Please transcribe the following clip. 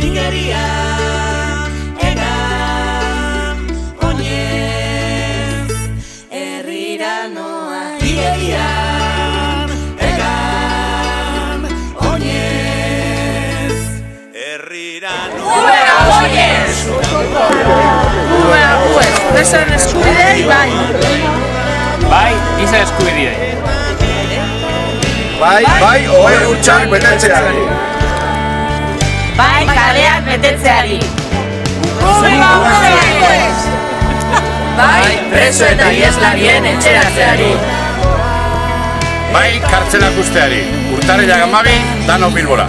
ingeria, egan, oinez, herrira noa. Ingeria, egan, oinez, herrira noa. Oinez! Presoen eskubidei bai. Bai, giza eskubidei. Bai, ohe hutsak betetzeari. Bai, kaleak betetzeari. Bai, preso eta ieslarien etxeratzeari. Bai, kartzelak usteari. Urtarrilak 12, Danok Bilbora.